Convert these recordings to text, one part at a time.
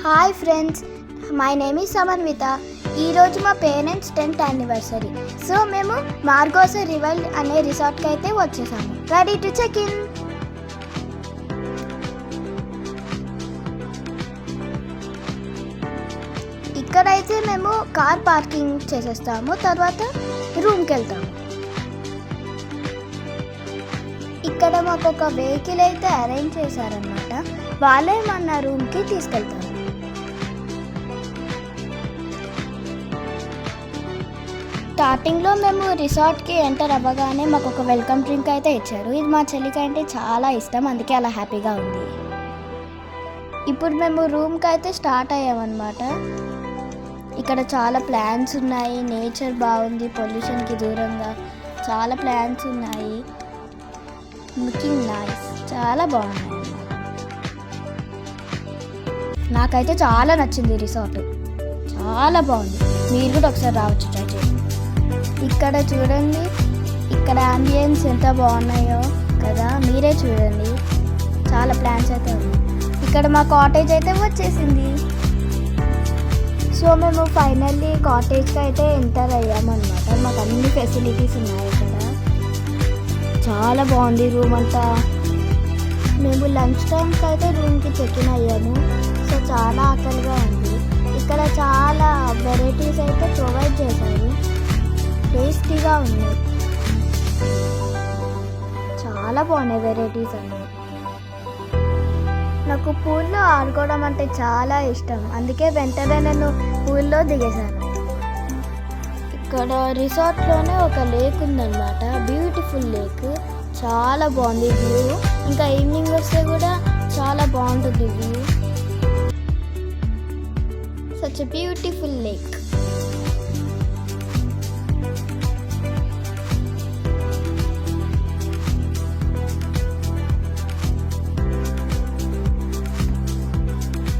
Hi friends, my name is Samanvitha. ఈరోజు మా parents 10th anniversary. So మేము మార్గోసా రివల్ అనే రిసార్ట్కి అయితే వచ్చేసాము. Ready to check in. ఇక్కడైతే మేము కార్ పార్కింగ్ చేసేస్తాము, తర్వాత రూమ్కి వెళ్తాము. ఇక్కడ మాకు ఒక వెహికల్ అయితే అరేంజ్ చేశారనమాట. వాళ్ళే మన రూమ్కి తీసుకెళ్తారు. స్టార్టింగ్లో మేము రిసార్ట్కి ఎంటర్ అవ్వగానే మాకు ఒక వెల్కమ్ డ్రింక్ అయితే ఇచ్చారు. ఇది మా చెల్లికి అంటే చాలా ఇష్టం, అందుకే అలా హ్యాపీగా ఉంది. ఇప్పుడు మేము రూమ్కి అయితే స్టార్ట్ అయ్యామన్నమాట. ఇక్కడ చాలా ప్లాంట్స్ ఉన్నాయి, నేచర్ బాగుంది, పొల్యూషన్కి దూరంగా చాలా ప్లాంట్స్ ఉన్నాయి. లుకింగ్ నైస్, చాలా బాగున్నాయి. నాకైతే చాలా నచ్చింది రిసార్ట్, చాలా బాగుంది. మీరు కూడా ఒకసారి రావచ్చు, ట్రై చేయండి. ఇక్కడ చూడండి, ఇక్కడ అంబియన్స్ ఎంత బాగున్నాయో కదా, మీరే చూడండి. చాలా ప్లాన్స్ అయితే ఉన్నాయి. ఇక్కడ మా కాటేజ్ అయితే వచ్చేసింది. సో మేము ఫైనల్లీ కాటేజ్కి అయితే ఎంటర్ అయ్యామన్నమాట. మాకు అన్ని ఫెసిలిటీస్ ఉన్నాయి ఇక్కడ. చాలా బాగుంది రూమ్ అంతా. మేము లంచ్ టైంకి అయితే రూమ్కి చెక్ ఇన్ అయ్యాము. సో చాలా ఆకలిగా ఉంది. ఇక్కడ చాలా వెరైటీస్ అయితే ప్రొవైడ్ చేశారు, టేస్టీగా ఉంది. చాలా బాగున్నాయి వెరైటీస్ అన్నీ. నాకు పూల్లో ఆడుకోవడం అంటే చాలా ఇష్టం, అందుకే వెంటనే నేను పూల్లో దిగేశాను. ఇక్కడ రిసార్ట్లోనే ఒక లేక్ ఉందన్నమాట, బ్యూటిఫుల్ లేక్. చాలా బాగుంది వ్యూ. ఇంకా ఈవినింగ్ వస్తే కూడా చాలా బాగుంటుంది view. Such a beautiful lake.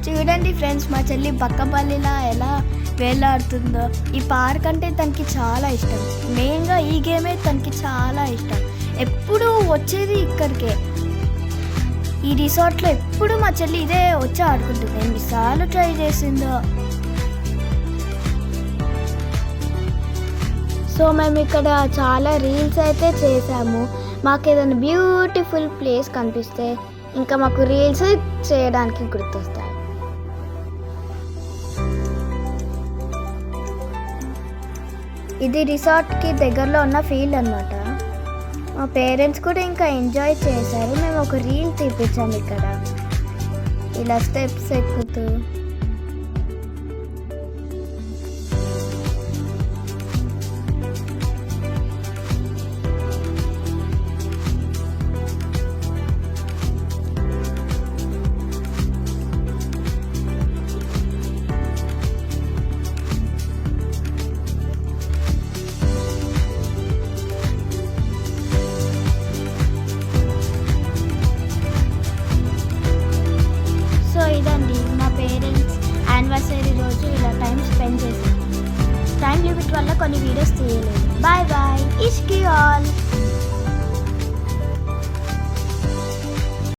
చూడండి ఫ్రెండ్స్, మా చెల్లి బక్కపల్లిలా ఎలా వేలాడుతుందో. ఈ పార్క్ అంటే తనకి చాలా ఇష్టం. మెయిన్గా ఈ గేమే తనకి చాలా ఇష్టం. ఎప్పుడు వచ్చేది ఇక్కడికే, ఈ రిసార్ట్లో ఎప్పుడు మా చెల్లి ఇదే వచ్చి ఆడుకుంటుంది. ఎన్నిసార్లు ట్రై చేసిందో. సో మేము ఇక్కడ చాలా రీల్స్ అయితే చేసాము. మాకు ఏదైనా బ్యూటిఫుల్ ప్లేస్ కనిపిస్తే ఇంకా మాకు రీల్స్ చేయడానికి గుర్తొస్తాయి. ఇది రిసార్ట్కి దగ్గరలో ఉన్న ఫీల్డ్ అన్నమాట. మా పేరెంట్స్ కూడా ఇంకా ఎంజాయ్ చేశారు. మేము ఒక రీల్ తీపించాము ఇక్కడ, ఇలా స్టెప్స్ ఎక్కుతూ. ఇదండి మా పేరెంట్స్ యానివర్సరీ రోజు ఇలా టైం స్పెండ్ చేసాము. టైం లిమిట్ వల్ల కొన్ని వీడియోస్ తీయలేదు. బాయ్ బాయ్, ఇష్కి ఆల్.